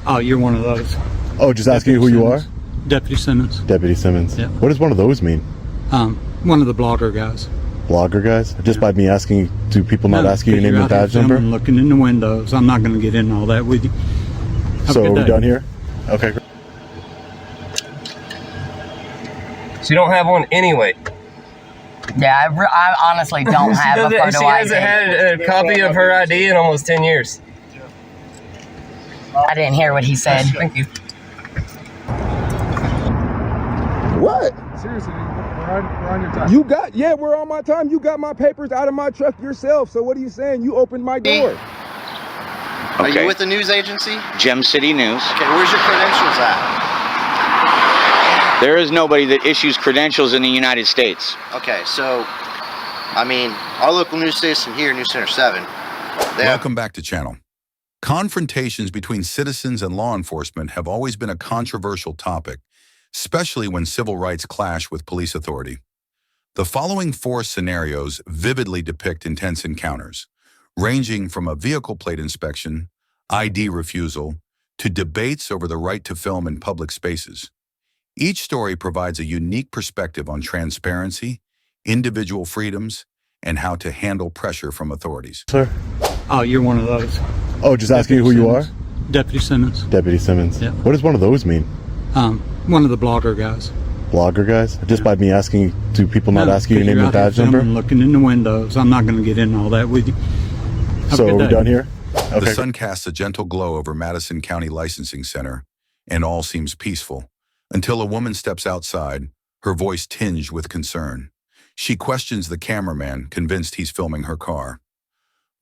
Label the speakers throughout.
Speaker 1: Oh, you're one of those.
Speaker 2: Oh, just asking you who you are?
Speaker 1: Deputy Simmons.
Speaker 2: Deputy Simmons.
Speaker 1: Yeah.
Speaker 2: What does one of those mean?
Speaker 1: One of the blogger guys.
Speaker 2: Blogger guys? Just by me asking, do people not ask you your name and badge number?
Speaker 1: I'm looking in the windows. I'm not going to get into all that with you.
Speaker 2: So are we done here? Okay.
Speaker 3: So you don't have one anyway?
Speaker 4: Yeah, I honestly don't have a photo ID.
Speaker 3: She hasn't had a copy of her ID in almost 10 years.
Speaker 4: I didn't hear what he said.
Speaker 3: Thank you.
Speaker 5: What?
Speaker 6: Seriously, we're on your time.
Speaker 5: You got, yeah, we're on my time. You got my papers out of my truck yourself. So what are you saying? You opened my door.
Speaker 7: Are you with the news agency?
Speaker 8: Gem City News.
Speaker 7: Okay, where's your credentials at?
Speaker 8: There is nobody that issues credentials in the United States.
Speaker 7: Okay, so, I mean, our local news station here, News Center 7.
Speaker 9: Welcome back to Channel. Confrontations between citizens and law enforcement have always been a controversial topic, especially when civil rights clash with police authority. The following 4 scenarios vividly depict intense encounters, ranging from a vehicle plate inspection, ID refusal, to debates over the right to film in public spaces. Each story provides a unique perspective on transparency, individual freedoms, and how to handle pressure from authorities.
Speaker 2: Sir?
Speaker 1: Oh, you're one of those.
Speaker 2: Oh, just asking you who you are?
Speaker 1: Deputy Simmons.
Speaker 2: Deputy Simmons.
Speaker 1: Yeah.
Speaker 2: What does one of those mean?
Speaker 1: One of the blogger guys.
Speaker 2: Blogger guys? Just by me asking, do people not ask you your name and badge number?
Speaker 1: I'm looking in the windows. I'm not going to get into all that with you.
Speaker 2: So are we done here? Okay.
Speaker 9: The sun casts a gentle glow over Madison County Licensing Center, and all seems peaceful, until a woman steps outside, her voice tinged with concern. She questions the cameraman, convinced he's filming her car.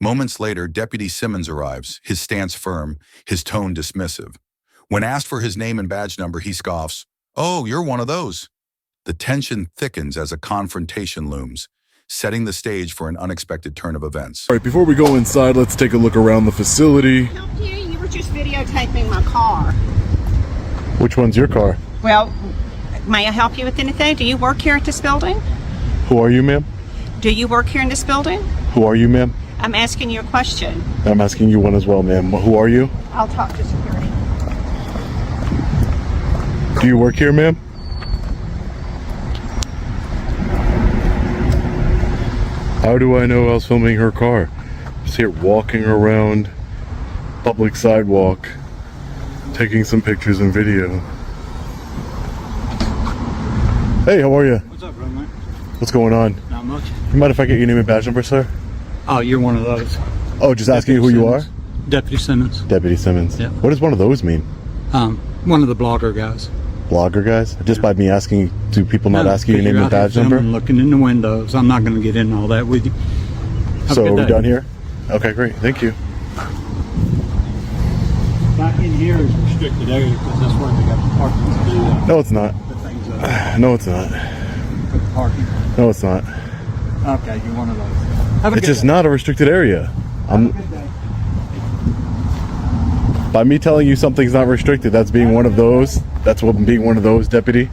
Speaker 9: Moments later, Deputy Simmons arrives, his stance firm, his tone dismissive. When asked for his name and badge number, he scoffs, "Oh, you're one of those." The tension thickens as a confrontation looms, setting the stage for an unexpected turn of events.
Speaker 6: All right, before we go inside, let's take a look around the facility.
Speaker 10: Help you? You were just videotaping my car.
Speaker 2: Which one's your car?
Speaker 10: Well, may I help you with anything? Do you work here at this building?
Speaker 2: Who are you, ma'am?
Speaker 10: Do you work here in this building?
Speaker 2: Who are you, ma'am?
Speaker 10: I'm asking you a question.
Speaker 2: I'm asking you one as well, ma'am. Who are you?
Speaker 10: I'll talk to security.
Speaker 2: Do you work here, ma'am? How do I know I was filming her car? Just here walking around public sidewalk, taking some pictures and video. Hey, how are you?
Speaker 1: What's up, bro, man?
Speaker 2: What's going on?
Speaker 1: Not much.
Speaker 2: You mind if I get your name and badge number, sir?
Speaker 1: Oh, you're one of those.
Speaker 2: Oh, just asking you who you are?
Speaker 1: Deputy Simmons.
Speaker 2: Deputy Simmons.
Speaker 1: Yeah.
Speaker 2: What does one of those mean?
Speaker 1: One of the blogger guys.
Speaker 2: Blogger guys? Just by me asking, do people not ask you your name and badge number?
Speaker 1: I'm looking in the windows. I'm not going to get into all that with you.
Speaker 2: So are we done here? Okay, great. Thank you.
Speaker 1: Back in here is restricted area because that's where they got the parking to do
Speaker 2: No, it's not.
Speaker 1: the things up
Speaker 2: No, it's not.
Speaker 1: for the parking.
Speaker 2: No, it's not.
Speaker 1: Okay, you're one of those. Have a
Speaker 2: It's
Speaker 1: good
Speaker 2: just
Speaker 1: day.
Speaker 2: not a restricted area.
Speaker 1: Have a good day.
Speaker 2: By me telling you something's not restricted, that's being one of those. That's what being one of those, deputy.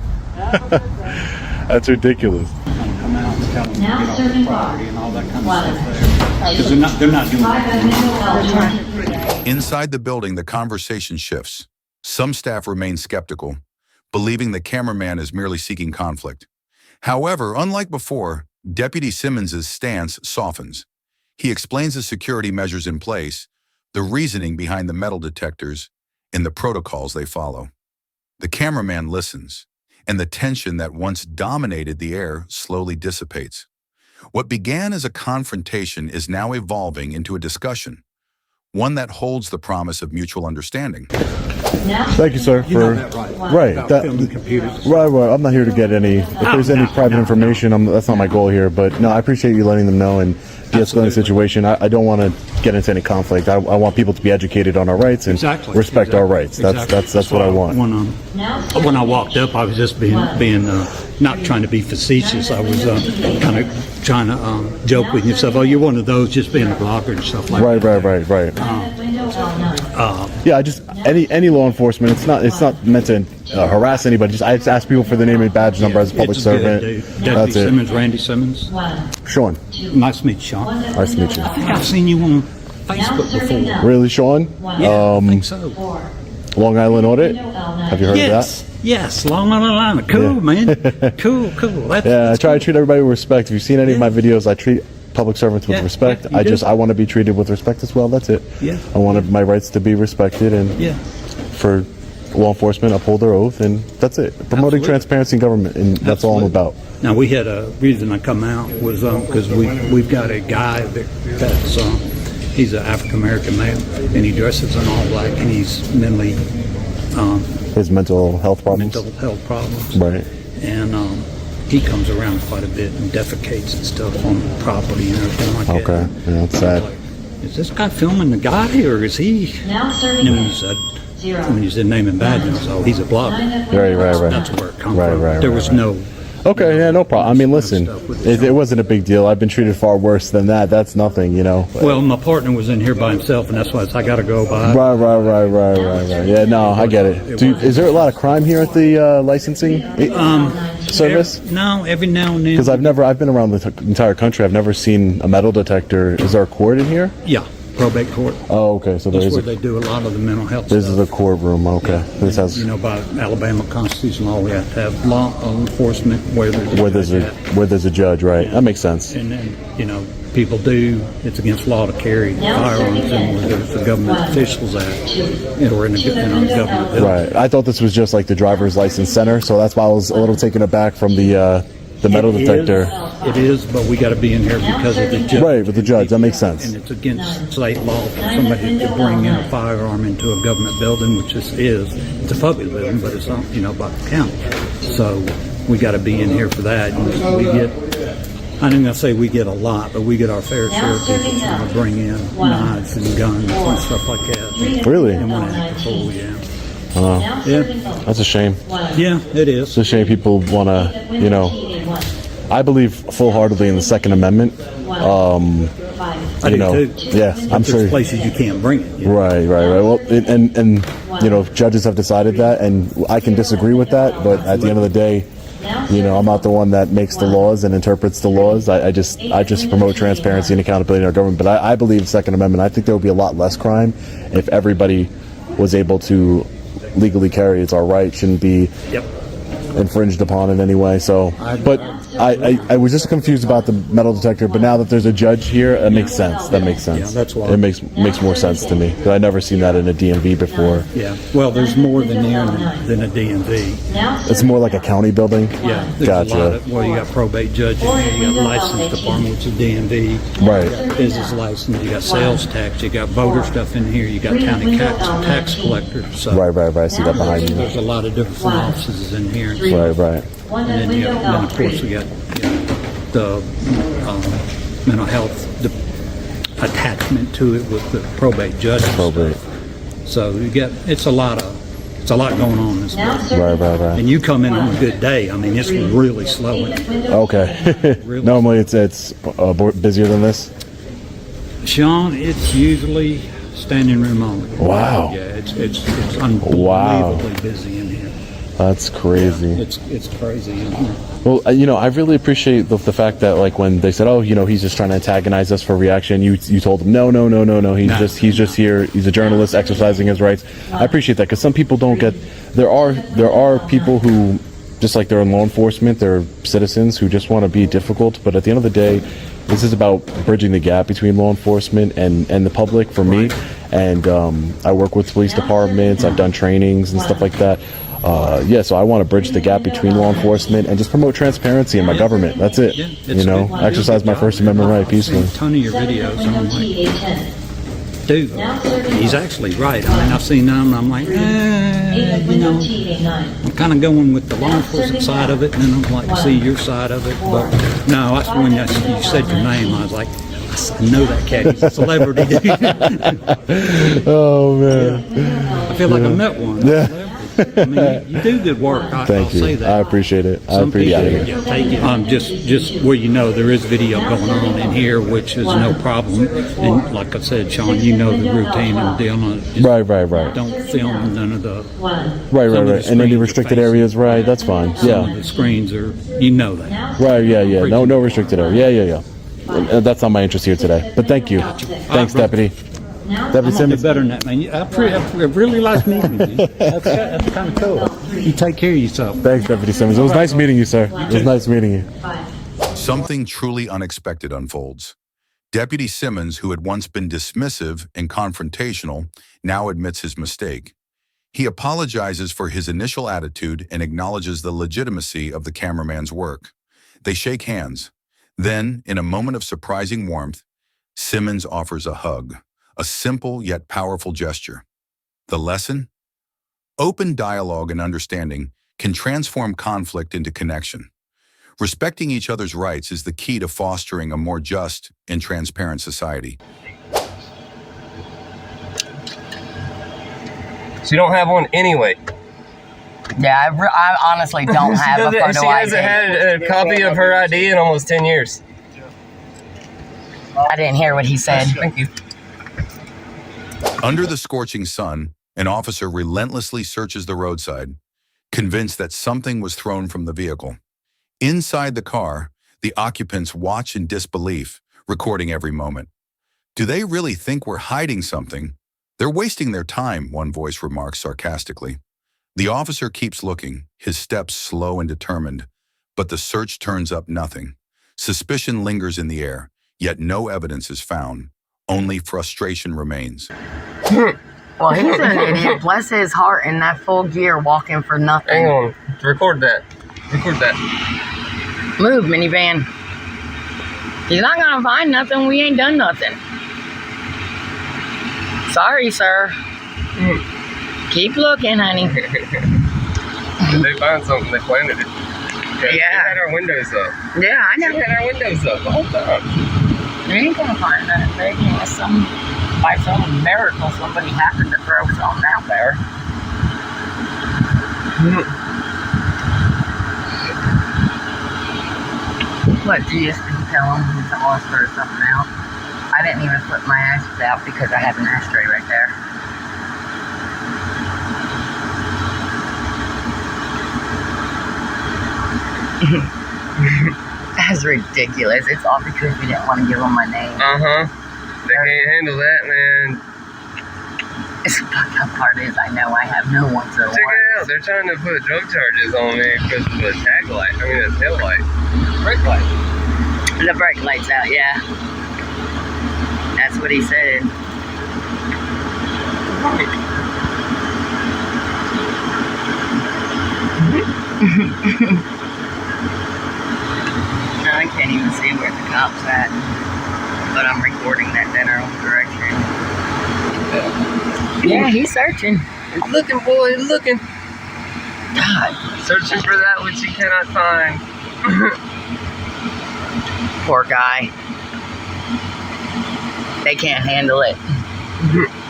Speaker 2: That's ridiculous.
Speaker 1: Come out and tell them to get off the property and all that kind of stuff there. Because they're not doing that.
Speaker 9: Inside the building, the conversation shifts. Some staff remain skeptical, believing the cameraman is merely seeking conflict. However, unlike before, Deputy Simmons' stance softens. He explains the security measures in place, the reasoning behind the metal detectors, and the protocols they follow. The cameraman listens, and the tension that once dominated the air slowly dissipates. What began as a confrontation is now evolving into a discussion, one that holds the promise of mutual understanding.
Speaker 2: Thank you, sir.
Speaker 1: You know that, right?
Speaker 2: Right.
Speaker 1: About filming computers.
Speaker 2: Right. I'm not here to get any. If there's any private information, that's not my goal here. But no, I appreciate you letting them know and de-escalating the situation. I don't want to get into any conflict. I want people to be educated on our rights and respect our rights. That's what I want.
Speaker 1: When I walked up, I was just being not trying to be facetious. I was kind of trying to joke with yourself. Oh, you're one of those, just being a blogger and stuff like that.
Speaker 2: Right. Yeah, I just any law enforcement. It's not meant to harass anybody. I just ask people for the name and badge number as a public servant.
Speaker 1: Deputy Simmons, Randy Simmons.
Speaker 2: Sean.
Speaker 1: Nice to meet you, Sean.
Speaker 2: Nice to meet you.
Speaker 1: I think I've seen you on Facebook before.
Speaker 2: Really, Sean?
Speaker 1: Yeah, I think so.
Speaker 2: Long Island audit. Have you heard of that?
Speaker 1: Yes, Long Island. Cool, man. Cool.
Speaker 2: I try to treat everybody with respect. If you've seen any of my videos, I treat public servants with respect. I want to be treated with respect as well. That's it.
Speaker 1: Yeah.
Speaker 2: I want my rights to be respected, and for law enforcement uphold their oath, and that's it. Promoting transparency in government, and that's all I'm about.
Speaker 1: Now, we had a reason I come out was because we've got a guy that's he's an African American male, and he dresses in all black, and he's mentally
Speaker 2: his mental health problems. Right.
Speaker 1: And he comes around quite a bit and defecates and stuff on property and everything like that.
Speaker 2: Okay, yeah, that's sad.
Speaker 1: Like, is this guy filming the guy, or is he? And when you said name and badge, so he's a blogger.
Speaker 2: Right.
Speaker 1: That's where it comes from. There was no.
Speaker 2: Okay, yeah, no problem. I mean, listen, it wasn't a big deal. I've been treated far worse than that. That's nothing, you know.
Speaker 1: Well, my partner was in here by himself, and that's why I got to go by.
Speaker 2: Right. Yeah, no, I get it. Is there a lot of crime here at the licensing service?
Speaker 1: No, every now and then.
Speaker 2: Because I've been around the entire country. I've never seen a metal detector. Is there a court in here?
Speaker 1: Yeah. Probate court.
Speaker 2: Oh, okay. So
Speaker 1: that's where they do a lot of the mental health
Speaker 2: This
Speaker 1: stuff.
Speaker 2: is a courtroom. Okay.
Speaker 1: Yeah. This has, by Alabama constitution law, we have to have law enforcement where there's a judge, right? That makes sense. And then, people do. It's against law to carry firearms in where there's a government officials at, or in a government building.
Speaker 2: Right. I thought this was just like the driver's license center, so that's why I was a little taken aback from the metal detector.
Speaker 1: It is, but we got to be in here because of the judge.
Speaker 2: Right, with the judge. That makes sense.
Speaker 1: And it's against state law for somebody to bring in a firearm into a government building, which this is. It's a public building, but it's not, by the county. So we got to be in here for that. And we get, I'm not going to say we get a lot, but we get our fair share of people trying to bring in knives and guns and stuff like that.
Speaker 2: Really?
Speaker 1: And want to act a fool,
Speaker 2: yeah. That's a shame.
Speaker 1: Yeah, it is.
Speaker 2: It's a shame people want to, I believe full-heartedly in the Second Amendment.
Speaker 1: I do too.
Speaker 2: Yeah, I'm sure.
Speaker 1: There's places you can't bring it.
Speaker 2: Right. Well, and judges have decided that, and I can disagree with that. But at the end of the day, I'm not the one that makes the laws and interprets the laws. I just promote transparency and accountability in our government. But I believe the Second Amendment. I think there would be a lot less crime if everybody was able to legally carry. It's our right. Shouldn't be infringed upon in any way. So, but I was just confused about the metal detector. But now that there's a judge here, that makes sense. That makes sense.
Speaker 1: Yeah, that's why
Speaker 2: it makes more sense to me. I've never seen that in a DMV before.
Speaker 1: Yeah. Well, there's more than a DMV.
Speaker 2: It's more like a county building.
Speaker 1: Yeah.
Speaker 2: Gotcha.
Speaker 1: You got probate judges here, you got license department, which is DMV.
Speaker 2: Right.
Speaker 1: You got business license. You got sales tax. You got voter stuff in here. You got county tax collector. So
Speaker 2: right. I see that behind you.
Speaker 1: There's a lot of different offices in here.
Speaker 2: Right.
Speaker 1: And then, of course, we got the mental health attachment to it with the probate judge. So it's a lot going on this week.
Speaker 2: Right.
Speaker 1: And you come in on a good day. I mean, it's really slow.
Speaker 2: Okay.
Speaker 1: Really
Speaker 2: Normally it's busier than this.
Speaker 1: Sean, it's usually standing room only.
Speaker 2: Wow.
Speaker 1: Yeah, it's unbelievably busy in here.
Speaker 2: That's crazy.
Speaker 1: Yeah, it's crazy in here.
Speaker 2: Well, I really appreciate the fact that, like, when they said, "Oh, he's just trying to antagonize us for reaction," you told them, "No. He's just here. He's a journalist exercising his rights." I appreciate that, because some people don't get. There are people who, just like they're in law enforcement, they're citizens who just want to be difficult. But at the end of the day, this is about bridging the gap between law enforcement and the public. For me, and I work with police departments. I've done trainings and stuff like that. So I want to bridge the gap between law enforcement and just promote transparency in my government. That's it. Exercise my First Amendment right peacefully.
Speaker 1: I've seen a ton of your videos, and I'm like, dude, he's actually right. I mean, I've seen them, and I'm like, I'm kind of going with the law enforcement side of it, and then I'm like, see your side of it. But no, that's when you said your name, I was like, I know that cat. He's a celebrity, dude.
Speaker 2: Oh, man.
Speaker 1: I feel like I met one.
Speaker 2: Yeah.
Speaker 1: I mean, you do good work.
Speaker 2: Thank you.
Speaker 1: Say that.
Speaker 2: I appreciate it.
Speaker 1: Just where there is video going on in here, which is no problem. And like I said, Sean, the routine and dealing on it.
Speaker 2: Right.
Speaker 1: Don't film none of the.
Speaker 2: Right. And any restricted areas, right? That's fine.
Speaker 1: Some of the screens are, that.
Speaker 2: Right. Yeah. No restricted area. Yeah. That's not my interest here today. But thank you. Thanks, Deputy. Deputy
Speaker 1: I'm gonna do
Speaker 2: Simmons.
Speaker 1: better than that, man. I really like meeting you. That's kind of cool. You take care of yourself.
Speaker 2: Thanks, Deputy Simmons. It was nice meeting you, sir. It was nice meeting you.
Speaker 9: Something truly unexpected unfolds. Deputy Simmons, who had once been dismissive and confrontational, now admits his mistake. He apologizes for his initial attitude and acknowledges the legitimacy of the cameraman's work. They shake hands. Then, in a moment of surprising warmth, Simmons offers a hug, a simple yet powerful gesture. The lesson? Open dialogue and understanding can transform conflict into connection. Respecting each other's rights is the key to fostering a more just and transparent society.
Speaker 3: She don't have one anyway.
Speaker 4: Yeah, I honestly don't have a photo
Speaker 3: She
Speaker 4: ID.
Speaker 3: hasn't had a copy of her ID in almost 10 years.
Speaker 4: I didn't hear what he said.
Speaker 3: Thank you.
Speaker 9: Under the scorching sun, an officer relentlessly searches the roadside, convinced that something was thrown from the vehicle. Inside the car, the occupants watch in disbelief, recording every moment. Do they really think we're hiding something? They're wasting their time, one voice remarks sarcastically. The officer keeps looking, his steps slow and determined, but the search turns up nothing. Suspicion lingers in the air, yet no evidence is found. Only frustration remains.
Speaker 4: Well, he's an idiot. Bless his heart in that full gear walking for nothing.
Speaker 3: Hang on. Record that. Record that.
Speaker 4: Move, minivan. He's not gonna find nothing. We ain't done nothing. Sorry, sir. Keep looking, honey.
Speaker 3: They found something. They planted it.
Speaker 4: Yeah.
Speaker 3: We had our windows up.
Speaker 4: Yeah, I know.
Speaker 3: We had our windows up the whole time.
Speaker 4: You ain't gonna find nothing big unless by some miracle somebody happened to throw something out there. What, do you just tell him he's always throw something out? I didn't even flip my ashes out because I had an ashtray right there. That's ridiculous. It's all because we didn't want to give them my name.
Speaker 3: They can't handle that, man.
Speaker 4: The fucked up part is I know I have no one to
Speaker 3: Check it out. They're trying to put drug charges on me because of the tag light. I mean, the tail light. Brake light.
Speaker 4: The brake light's out, yeah. That's what he said. I can't even see where the cop's at, but I'm recording that general direction. Yeah, he's searching.
Speaker 3: He's looking, boy. He's looking.
Speaker 4: God.
Speaker 3: Searching for that which he cannot find.
Speaker 4: Poor guy. They can't handle it.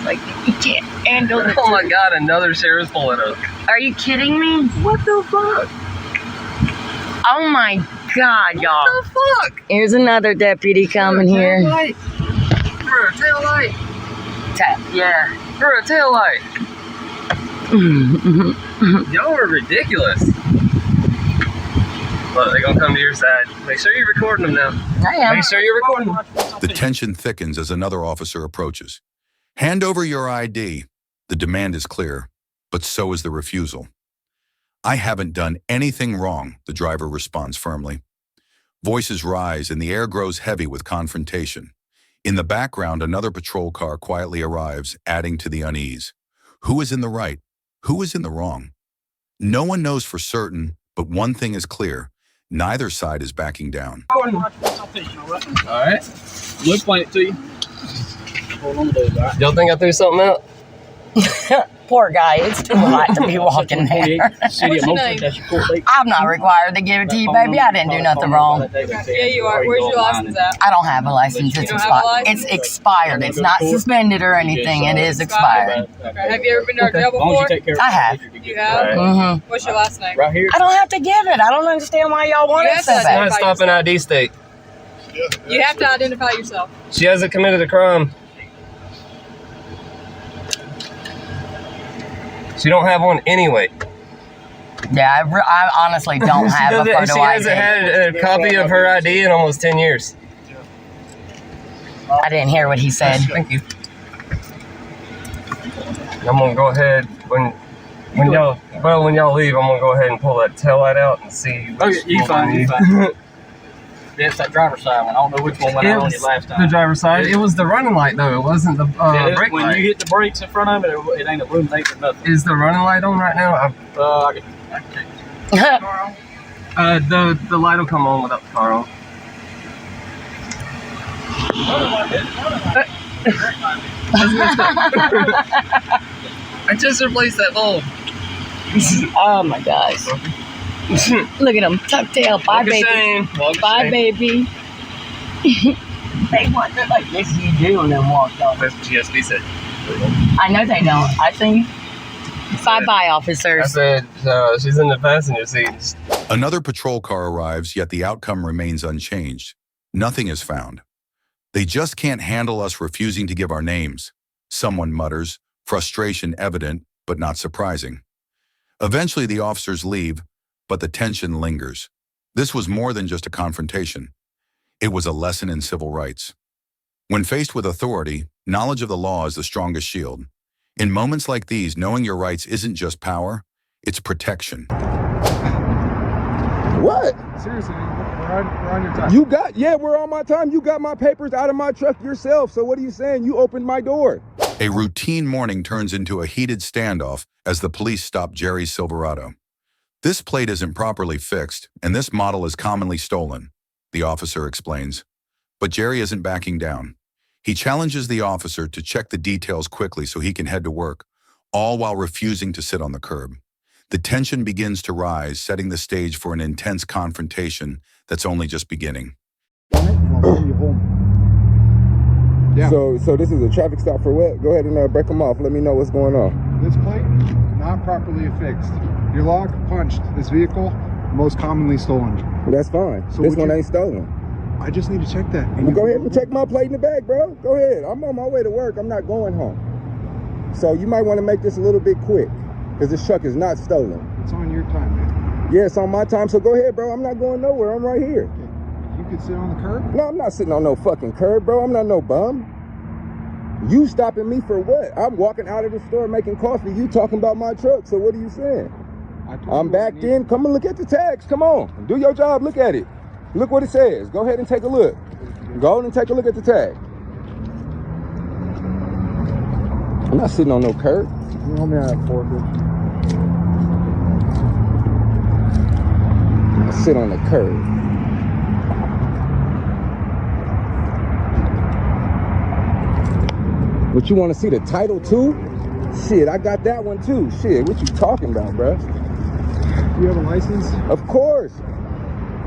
Speaker 4: Like, you can't handle it.
Speaker 3: Oh my God, another sheriff's pulling up.
Speaker 4: Are you kidding me? What the fuck? Oh my God, y'all.
Speaker 3: What the fuck?
Speaker 4: Here's another deputy coming here.
Speaker 3: Light. For a tail light.
Speaker 4: Yeah.
Speaker 3: For a tail light. Y'all are ridiculous. Look, they're gonna come to your side. Make sure you're recording them now.
Speaker 4: I am.
Speaker 3: Make sure you're recording them.
Speaker 9: The tension thickens as another officer approaches. Hand over your ID. The demand is clear, but so is the refusal. I haven't done anything wrong, the driver responds firmly. Voices rise and the air grows heavy with confrontation. In the background, another patrol car quietly arrives, adding to the unease. Who is in the right? Who is in the wrong? No one knows for certain, but one thing is clear. Neither side is backing down.
Speaker 3: All right.
Speaker 11: We'll point it to you.
Speaker 3: Y'all think I threw something out?
Speaker 4: Poor guy, it's too hot to be walking there. I'm not required to give it to you, baby. I didn't do nothing wrong.
Speaker 11: Yeah, you are. Where's your license at?
Speaker 4: I don't have a license. It's expired. It's expired. It's not suspended or anything. It is expired.
Speaker 11: Okay. Have you ever been to our jail before?
Speaker 4: I have.
Speaker 11: You have?
Speaker 4: Mm-hmm.
Speaker 11: What's your last name?
Speaker 3: Right here.
Speaker 4: I don't have to give it. I don't understand why y'all want it so
Speaker 3: Not
Speaker 4: bad.
Speaker 3: stop an ID state.
Speaker 11: You have to identify yourself.
Speaker 3: She hasn't committed a crime. She don't have one anyway.
Speaker 4: Yeah, I honestly don't have a photo ID.
Speaker 3: She hasn't had a copy of her ID in almost 10 years.
Speaker 4: I didn't hear what he said.
Speaker 3: Thank you. I'm gonna go ahead when y'all leave. I'm gonna go ahead and pull that taillight out and see.
Speaker 1: You fine. That's that driver's side one. I don't know which one went out on you last time.
Speaker 3: The driver's side. It was the running light though. It wasn't the brake
Speaker 1: when
Speaker 3: light.
Speaker 1: you hit the brakes in front of it, it ain't illuminating or nothing.
Speaker 3: Is the running light on right now?
Speaker 1: I can check.
Speaker 3: The light will come on without the car on. I just replaced that bulb.
Speaker 4: Oh my gosh. Look at him. Tuck tail. Bye, baby. Bye, baby. They want to like this you do and then walk off.
Speaker 3: That's what GSB said.
Speaker 4: I know they don't. I think. Bye, officers.
Speaker 3: I said she's in the passenger seat.
Speaker 9: Another patrol car arrives, yet the outcome remains unchanged. Nothing is found. They just can't handle us refusing to give our names, someone mutters, frustration evident, but not surprising. Eventually, the officers leave, but the tension lingers. This was more than just a confrontation. It was a lesson in civil rights. When faced with authority, knowledge of the law is the strongest shield. In moments like these, knowing your rights isn't just power, it's protection.
Speaker 5: What?
Speaker 6: Seriously, we're on your time.
Speaker 5: We're on my time. You got my papers out of my truck yourself. So what are you saying? You opened my door.
Speaker 9: A routine morning turns into a heated standoff as the police stop Jerry's Silverado. This plate isn't properly fixed, and this model is commonly stolen, the officer explains. But Jerry isn't backing down. He challenges the officer to check the details quickly so he can head to work, all while refusing to sit on the curb. The tension begins to rise, setting the stage for an intense confrontation that's only just beginning.
Speaker 5: Yeah. So this is a traffic stop for what? Go ahead and break them off. Let me know what's going on.
Speaker 6: This plate, not properly affixed. Your log punched this vehicle, most commonly stolen.
Speaker 5: Well, that's fine.
Speaker 6: So
Speaker 5: this one ain't stolen.
Speaker 6: I just need to check that.
Speaker 5: Well, go ahead and check my plate in the bag, bro. Go ahead. I'm on my way to work. I'm not going home. So you might want to make this a little bit quick, because this truck is not stolen.
Speaker 6: It's on your time, man.
Speaker 5: Yeah, it's on my time, so go ahead, bro. I'm not going nowhere. I'm right here.
Speaker 6: Okay. You could sit on the curb?
Speaker 5: No, I'm not sitting on no fucking curb, bro. I'm not no bum. You stopping me for what? I'm walking out of the store making coffee. You talking about my truck, so what are you saying? I'm backed in. Come and look at the tags. Come on. Do your job. Look at it. Look what it says. Go ahead and take a look. Go on and take a look at the tag. I'm not sitting on no curb.
Speaker 6: You want me to have forfeit?
Speaker 5: I sit on the curb. But you want to see the title too? Shit, I got that one too. Shit, what you talking about, bro?
Speaker 6: You have a license?
Speaker 5: Of course.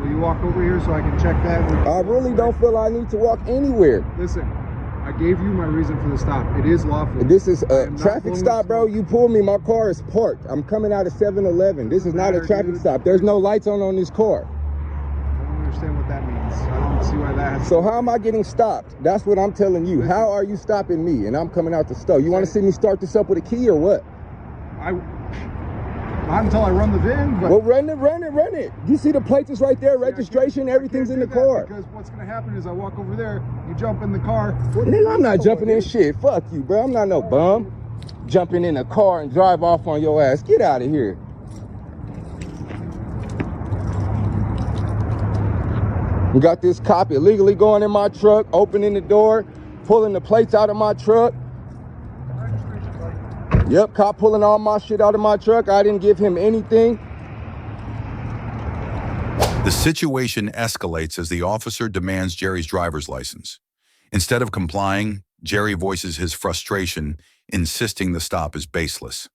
Speaker 6: Will you walk over here so I can check that?
Speaker 5: I really don't feel I need to walk anywhere.
Speaker 6: Listen, I gave you my reason for the stop. It is lawful.
Speaker 5: This is a traffic stop, bro. You pulled me. My car is parked. I'm coming out of 7-Eleven. This is not a traffic stop. There's no lights on this car.
Speaker 6: I don't understand what that means. I don't see why that has.
Speaker 5: So how am I getting stopped? That's what I'm telling you. How are you stopping me? And I'm coming out the store. You want to see me start this up with a key or what?
Speaker 6: Not until I run the VIN. But
Speaker 5: well, run it. You see the plates is right there, registration, everything's in the car.
Speaker 6: Because what's going to happen is I walk over there, you jump in the car.
Speaker 5: Nigga, I'm not jumping in shit. Fuck you, bro. I'm not no bum. Jumping in a car and drive off on your ass. Get out of here. We got this cop illegally going in my truck, opening the door, pulling the plates out of my truck. Yep, cop pulling all my shit out of my truck. I didn't give him anything.
Speaker 9: The situation escalates as the officer demands Jerry's driver's license. Instead of complying, Jerry voices his frustration, insisting the stop is baseless.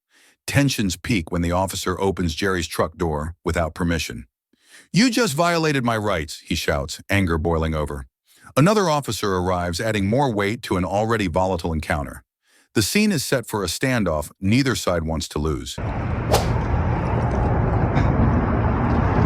Speaker 9: Tensions peak when the officer opens Jerry's truck door without permission. "You just violated my rights," he shouts, anger boiling over. Another officer arrives, adding more weight to an already volatile encounter. The scene is set for a standoff neither side wants to lose.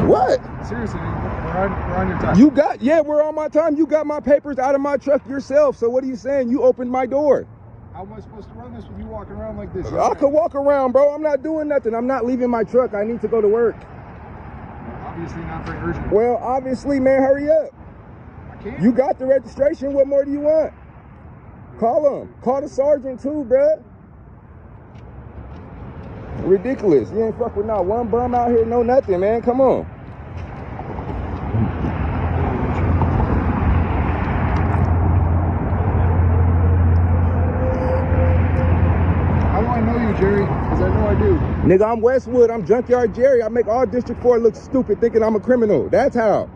Speaker 5: What?
Speaker 6: Seriously, we're on your time.
Speaker 5: We're on my time. You got my papers out of my truck yourself. So what are you saying? You opened my door.
Speaker 6: How am I supposed to run this with you walking around like this?
Speaker 5: I could walk around, bro. I'm not doing nothing. I'm not leaving my truck. I need to go to work.
Speaker 6: Obviously not very urgent.
Speaker 5: Well, obviously, man, hurry up.
Speaker 6: I can't.
Speaker 5: You got the registration. What more do you want? Call him. Call the sergeant too, bruh. Ridiculous. You ain't fuck with not one bum out here, no nothing, man. Come on.
Speaker 6: How do I know you, Jerry? Because I know I do.
Speaker 5: Nigga, I'm Westwood. I'm Junkyard Jerry. I make all District 4 look stupid thinking I'm a criminal. That's how.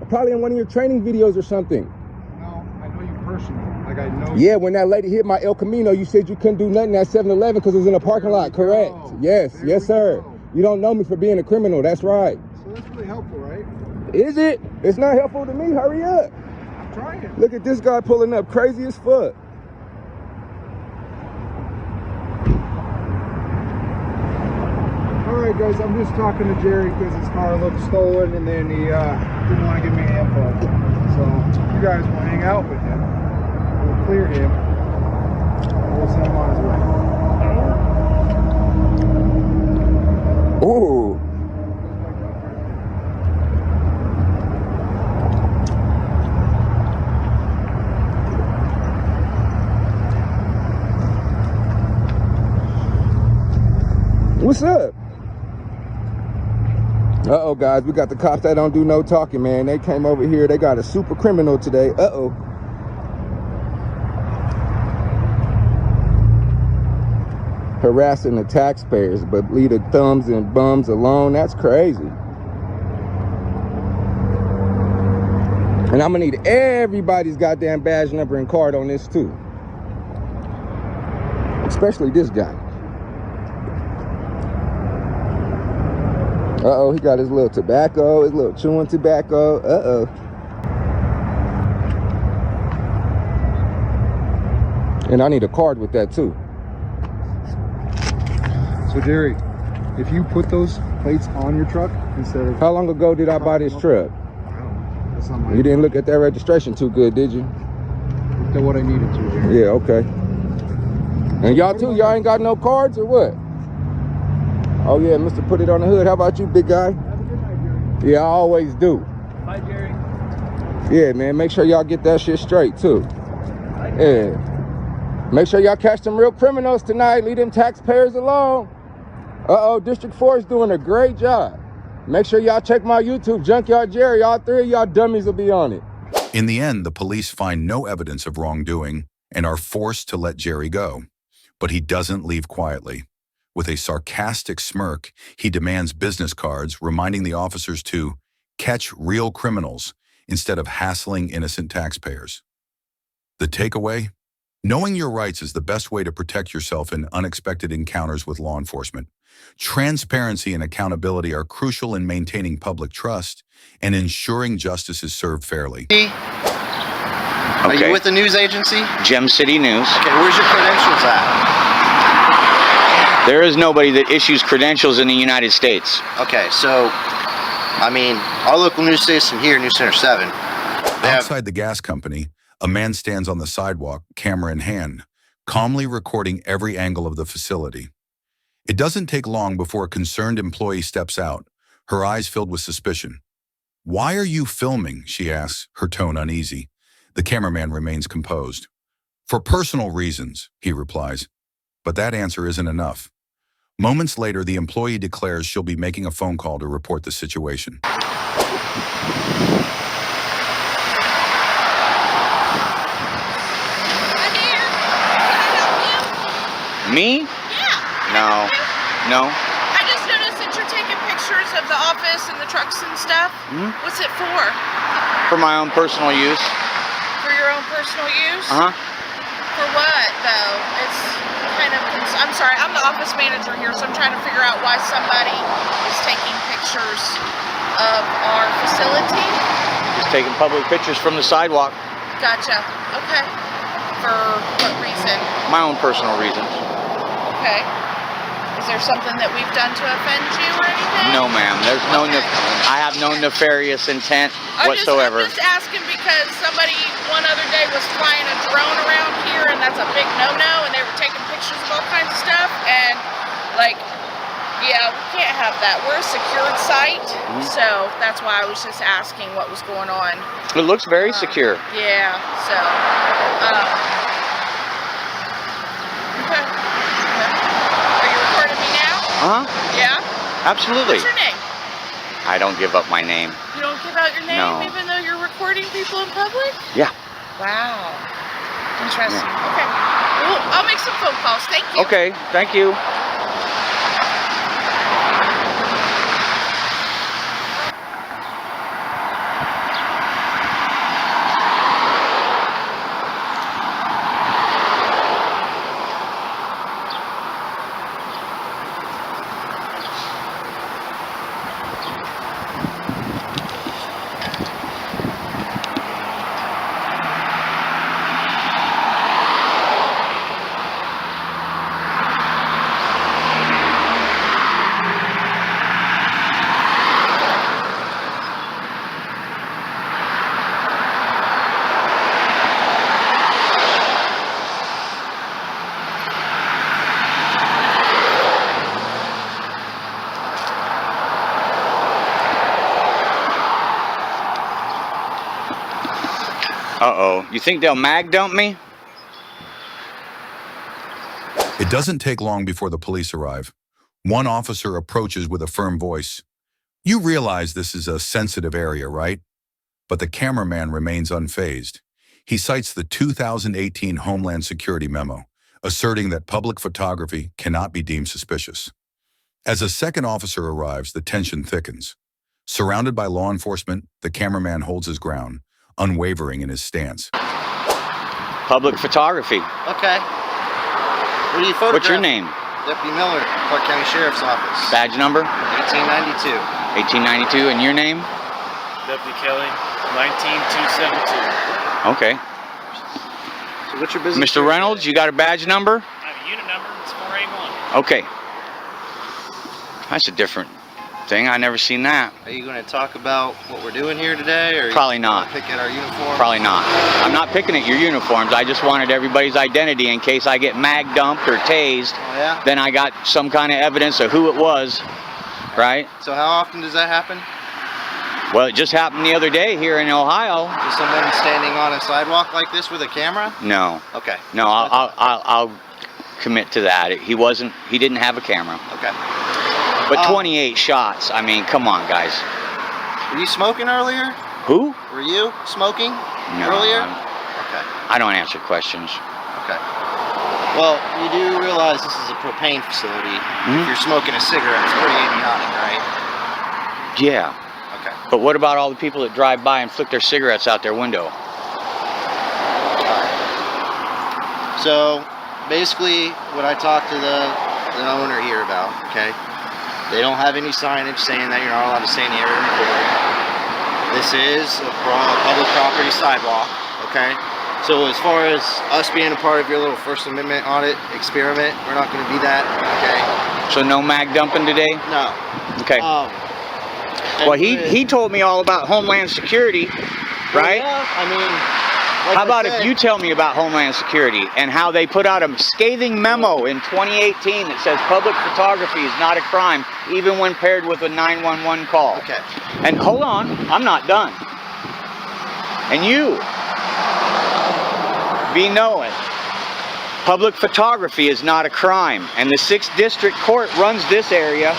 Speaker 5: Probably in one of your training videos or something.
Speaker 6: No, I know you personally. Like, I know
Speaker 5: Yeah,
Speaker 6: you.
Speaker 5: when that lady hit my El Camino, you said you couldn't do nothing at 7-Eleven because it was in a parking lot, correct? Yes, yes, sir. You don't know me for being a criminal. That's right.
Speaker 6: So that's really helpful, right?
Speaker 5: Is it? It's not helpful to me. Hurry up.
Speaker 6: I'm trying.
Speaker 5: Look at this guy pulling up crazy as fuck.
Speaker 6: All right, guys, I'm just talking to Jerry because his car looked stolen, and then he didn't want to give me any info. So you guys want to hang out with him. We'll clear him. We'll send him on his way.
Speaker 5: Ooh. What's up? Uh-oh, guys, we got the cops that don't do no talking, man. They came over here. They got a super criminal today. Uh-oh. Harassing the taxpayers, but leave the thumbs and bums alone. That's crazy. And I'm gonna need everybody's goddamn badge number and card on this too. Especially this guy. Uh-oh, he got his little tobacco, his little chewing tobacco. Uh-oh. And I need a card with that too.
Speaker 6: So, Jerry, if you put those plates on your truck instead of...
Speaker 5: How long ago did I buy this truck?
Speaker 6: I don't know. That's not my...
Speaker 5: You didn't look at that registration too good, did you?
Speaker 6: Looked at what I needed to, Jerry.
Speaker 5: Yeah, okay. And y'all too, y'all ain't got no cards or what? Oh yeah, Mr. Put It on the Hood. How about you, big guy?
Speaker 6: Have a good night, Jerry.
Speaker 5: Yeah, I always do.
Speaker 6: Bye, Jerry.
Speaker 5: Yeah, man, make sure y'all get that shit straight too. Yeah. Make sure y'all catch them real criminals tonight. Leave them taxpayers alone. Uh-oh, District 4 is doing a great job. Make sure y'all check my YouTube, Junkyard Jerry. All three of y'all dummies will be on it.
Speaker 9: In the end, the police find no evidence of wrongdoing and are forced to let Jerry go. But he doesn't leave quietly. With a sarcastic smirk, he demands business cards, reminding the officers to catch real criminals instead of hassling innocent taxpayers. The takeaway? Knowing your rights is the best way to protect yourself in unexpected encounters with law enforcement. Transparency and accountability are crucial in maintaining public trust and ensuring justice is served fairly.
Speaker 7: Are you with the news agency?
Speaker 8: Gem City News.
Speaker 7: Okay, where's your credentials at?
Speaker 8: There is nobody that issues credentials in the United States.
Speaker 7: Okay, so, I mean, our local news station here, News Center 7.
Speaker 9: Outside the gas company, a man stands on the sidewalk, camera in hand, calmly recording every angle of the facility. It doesn't take long before a concerned employee steps out, her eyes filled with suspicion. "Why are you filming?" she asks, her tone uneasy. The cameraman remains composed. "For personal reasons," he replies. But that answer isn't enough. Moments later, the employee declares she'll be making a phone call to report the situation.
Speaker 8: Me?
Speaker 11: Yeah.
Speaker 8: No. No.
Speaker 11: I just noticed that you're taking pictures of the office and the trucks and stuff.
Speaker 8: Hmm?
Speaker 11: What's it for?
Speaker 8: For my own personal use.
Speaker 11: For your own personal use?
Speaker 8: Uh-huh.
Speaker 11: For what, though? It's kind of... I'm sorry, I'm the office manager here, so I'm trying to figure out why somebody is taking pictures of our facility.
Speaker 8: Just taking public pictures from the sidewalk.
Speaker 11: Gotcha. Okay. For what reason?
Speaker 8: My own personal reasons.
Speaker 11: Okay. Is there something that we've done to offend you or anything?
Speaker 8: No, ma'am. There's no...
Speaker 11: Okay.
Speaker 8: I have no nefarious intent whatsoever.
Speaker 11: I'm just asking because somebody one other day was flying a drone around here, and that's a big no-no, and they were taking pictures of all kinds of stuff, and, like, yeah, we can't have that. We're a secured site, so that's why I was just asking what was going on.
Speaker 8: It looks very secure.
Speaker 11: Yeah, so, okay. Are you recording me now? Yeah?
Speaker 8: Absolutely.
Speaker 11: What's your name?
Speaker 8: I don't give up my name.
Speaker 11: You don't give out your name
Speaker 8: No.
Speaker 11: even though you're recording people in public?
Speaker 8: Yeah.
Speaker 11: Wow. Interesting. Okay. Well, I'll make some phone calls. Thank you.
Speaker 8: Okay, thank you. Uh-oh. You think they'll mag dump me?
Speaker 9: It doesn't take long before the police arrive. One officer approaches with a firm voice. You realize this is a sensitive area, right? But the cameraman remains unfazed. He cites the 2018 Homeland Security memo, asserting that public photography cannot be deemed suspicious. As a second officer arrives, the tension thickens. Surrounded by law enforcement, the cameraman holds his ground, unwavering in his stance.
Speaker 8: Public photography.
Speaker 7: Okay. What do you photograph?
Speaker 8: What's your name?
Speaker 7: Deputy Miller, Clark County Sheriff's Office.
Speaker 8: Badge number?
Speaker 7: 1892.
Speaker 8: 1892. And your name?
Speaker 12: Deputy Kelly, 19272.
Speaker 8: Okay.
Speaker 7: So what's your business?
Speaker 8: Mr. Reynolds, you got a badge number?
Speaker 12: I have a unit number, it's 481.
Speaker 8: Okay. That's a different thing. I never seen that.
Speaker 7: Are you going to talk about what we're doing here today, or
Speaker 8: Probably not.
Speaker 7: Pick at our uniform?
Speaker 8: Probably not. I'm not picking at your uniforms. I just wanted everybody's identity in case I get mag dumped or tased.
Speaker 7: Oh, yeah?
Speaker 8: Then I got some kind of evidence of who it was, right?
Speaker 7: So how often does that happen?
Speaker 8: Well, it just happened the other day here in Ohio.
Speaker 7: Is someone standing on a sidewalk like this with a camera?
Speaker 8: No.
Speaker 7: Okay.
Speaker 8: No, I'll commit to that. He didn't have a camera.
Speaker 7: Okay.
Speaker 8: But 28 shots. I mean, come on, guys.
Speaker 7: Were you smoking earlier?
Speaker 8: Who?
Speaker 7: Were you smoking
Speaker 8: No,
Speaker 7: earlier?
Speaker 8: Okay. I don't answer questions.
Speaker 7: Okay. Well, you do realize this is a propane facility.
Speaker 8: Mm-hmm.
Speaker 7: If you're smoking a cigarette, it's pretty idiotic, right?
Speaker 8: Yeah.
Speaker 7: Okay.
Speaker 8: But what about all the people that drive by and flick their cigarettes out their window?
Speaker 7: So, basically, what I talked to the owner here about, okay? They don't have any signage saying that you're not allowed to stay in the area recording. This is a public property sidewalk, okay? So as far as us being a part of your little First Amendment audit experiment, we're not going to be that, okay?
Speaker 8: So no mag dumping today?
Speaker 7: No.
Speaker 8: Okay. Well, he told me all about Homeland Security, right?
Speaker 7: Yeah, I mean,
Speaker 8: how about if you tell me about Homeland Security and how they put out a scathing memo in 2018 that says public photography is not a crime, even when paired with a 911 call.
Speaker 7: Okay.
Speaker 8: And hold on, I'm not done. And you, be knowing, public photography is not a crime, and the 6th District Court runs this area.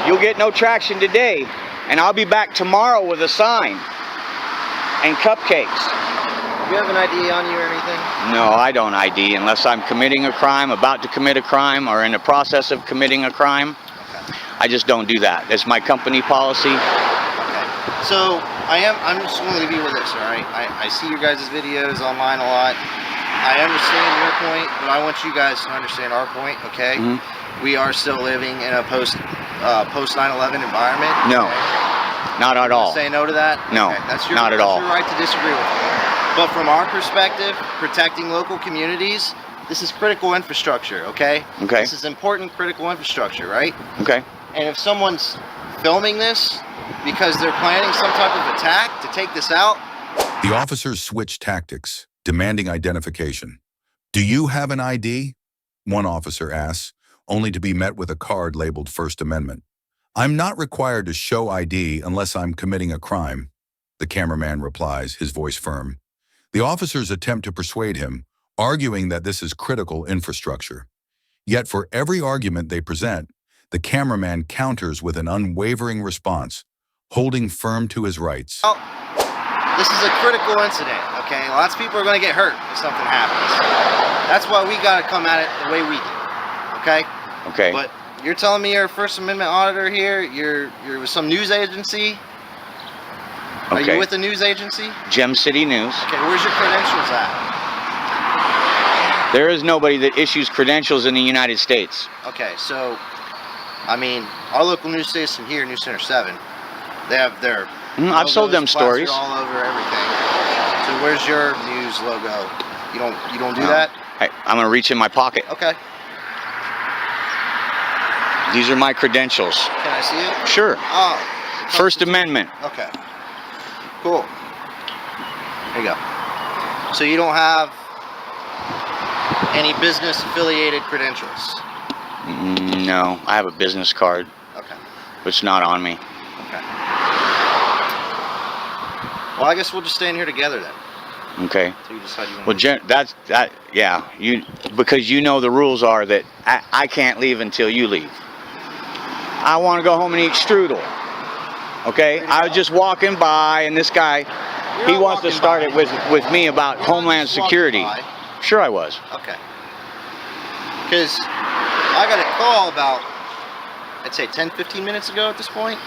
Speaker 8: You'll get no traction today, and I'll be back tomorrow with a sign and cupcakes.
Speaker 7: Do you have an ID on you or anything?
Speaker 8: No, I don't ID unless I'm committing a crime, about to commit a crime, or in the process of committing a crime.
Speaker 7: Okay.
Speaker 8: I just don't do that. That's my company policy.
Speaker 7: Okay. So I'm just going to leave you with this, all right? I see your guys' videos online a lot. I understand your point, but I want you guys to understand our point, okay?
Speaker 8: Mm-hmm.
Speaker 7: We are still living in a post 9/11 environment.
Speaker 8: No.
Speaker 7: Okay?
Speaker 8: Not at all.
Speaker 7: Say no to that?
Speaker 8: No,
Speaker 7: okay. That's your,
Speaker 8: not at all.
Speaker 7: That's your right to disagree with me. But from our perspective, protecting local communities, this is critical infrastructure, okay?
Speaker 8: Okay.
Speaker 7: This is important critical infrastructure, right?
Speaker 8: Okay.
Speaker 7: And if someone's filming this because they're planning some type of attack to take this out.
Speaker 9: The officers switch tactics, demanding identification. Do you have an ID? One officer asks, only to be met with a card labeled First Amendment. I'm not required to show ID unless I'm committing a crime, the cameraman replies, his voice firm. The officers attempt to persuade him, arguing that this is critical infrastructure. Yet for every argument they present, the cameraman counters with an unwavering response, holding firm to his rights.
Speaker 7: Well, this is a critical incident, okay? Lots of people are going to get hurt if something happens. That's why we got to come at it the way we do, okay?
Speaker 8: Okay.
Speaker 7: But you're telling me you're a First Amendment auditor here? You're with some news agency? Are
Speaker 8: Okay.
Speaker 7: you with a news agency?
Speaker 8: Gem City News.
Speaker 7: Okay, where's your credentials at?
Speaker 8: There is nobody that issues credentials in the United States.
Speaker 7: Okay, so, I mean, our local news station here, News Center 7, they have their
Speaker 8: I've sold them
Speaker 7: logos plastered
Speaker 8: stories.
Speaker 7: all over everything. So where's your news logo? You don't do
Speaker 8: No.
Speaker 7: that?
Speaker 8: I'm gonna reach in my pocket.
Speaker 7: Okay.
Speaker 8: These are my credentials.
Speaker 7: Can I see it?
Speaker 8: Sure.
Speaker 7: Oh.
Speaker 8: First Amendment.
Speaker 7: Okay. Cool. There you go. So you don't have any business affiliated credentials?
Speaker 8: No, I have a business card.
Speaker 7: Okay.
Speaker 8: But it's not on me.
Speaker 7: Okay. Well, I guess we'll just stay in here together then.
Speaker 8: Okay.
Speaker 7: So you decide you want
Speaker 8: Well, yeah. Because you know the rules are that I can't leave until you leave. I want to go home and eat strudel. Okay. I was just walking by, and this guy, he wants to start it with me about Homeland Security. Sure, I was.
Speaker 7: Okay. Because I got a call about, I'd say 10, 15 minutes ago at this point,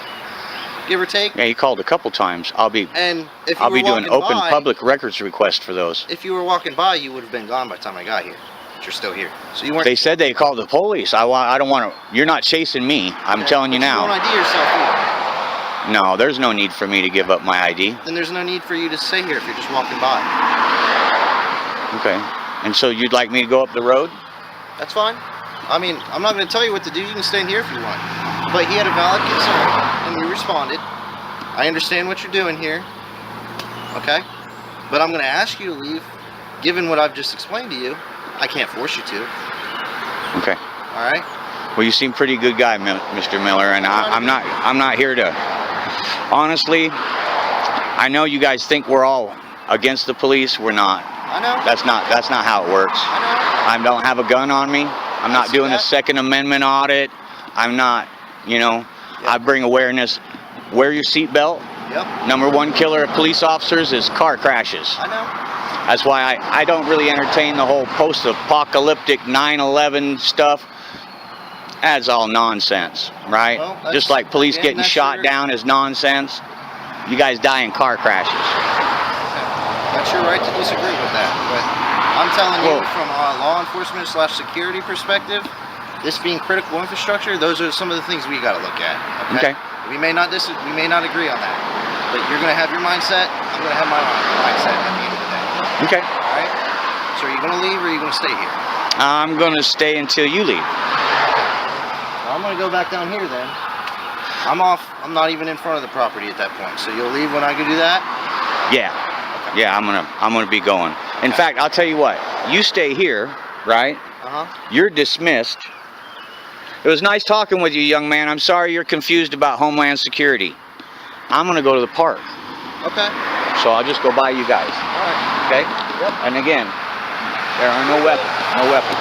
Speaker 7: give or take.
Speaker 8: Yeah, he called a couple times. I'll be
Speaker 7: And if you
Speaker 8: I'll
Speaker 7: were
Speaker 8: be doing
Speaker 7: walking
Speaker 8: open
Speaker 7: by,
Speaker 8: public records request for those.
Speaker 7: If you were walking by, you would have been gone by the time I got here. But you're still here. So you weren't.
Speaker 8: They said they called the police. I don't want to. You're not chasing me. I'm telling you
Speaker 7: But
Speaker 8: now.
Speaker 7: You don't ID yourself here.
Speaker 8: No, there's no need for me to give up my ID.
Speaker 7: Then there's no need for you to stay here if you're just walking by.
Speaker 8: Okay. And so you'd like me to go up the road?
Speaker 7: That's fine. I mean, I'm not going to tell you what to do. You can stay in here if you want. But he had a valid concern, and you responded. I understand what you're doing here. Okay? But I'm going to ask you to leave. Given what I've just explained to you, I can't force you to.
Speaker 8: Okay.
Speaker 7: All right?
Speaker 8: Well, you seem pretty good guy, Mr. Miller, and I'm not here to. Honestly, I know you guys think we're all against the police. We're not.
Speaker 7: I know.
Speaker 8: That's not how it works.
Speaker 7: I know.
Speaker 8: I don't have a gun on me. I'm not doing a Second Amendment audit. I'm not, I bring awareness. Wear your seatbelt.
Speaker 7: Yep.
Speaker 8: #1 killer of police officers is car crashes.
Speaker 7: I know.
Speaker 8: That's why I don't really entertain the whole post-apocalyptic 9/11 stuff. That's all nonsense, right?
Speaker 7: Well,
Speaker 8: just like police getting shot down is nonsense. You guys die in car crashes.
Speaker 7: That's your right to disagree with that. But I'm telling you from a law enforcement / security perspective, this being critical infrastructure, those are some of the things we got to look at. Okay. We may not agree on that, but you're going to have your mindset. I'm going to have my mindset at the end of the day.
Speaker 8: Okay.
Speaker 7: All right. So are you going to leave or are you going to stay here?
Speaker 8: I'm going to stay until you leave.
Speaker 7: Well, I'm going to go back down here then. I'm off. I'm not even in front of the property at that point. So you'll leave when I go do that?
Speaker 8: Yeah. Okay. Yeah, I'm gonna be going. In fact, I'll tell you what. You stay here, right? You're dismissed. It was nice talking with you, young man. I'm sorry you're confused about Homeland Security. I'm gonna go to the park.
Speaker 7: Okay.
Speaker 8: So I'll just go by you guys.
Speaker 7: All right.
Speaker 8: Okay? Yep. And again, there are no weapons. No weapons.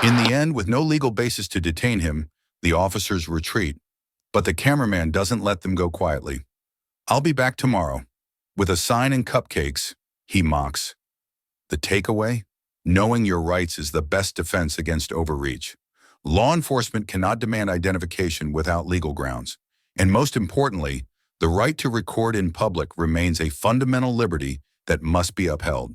Speaker 9: In the end, with no legal basis to detain him, the officers retreat. But the cameraman doesn't let them go quietly. "I'll be back tomorrow." With a sign and cupcakes, he mocks. The takeaway? Knowing your rights is the best defense against overreach. Law enforcement cannot demand identification without legal grounds. And most importantly, the right to record in public remains a fundamental liberty that must be upheld.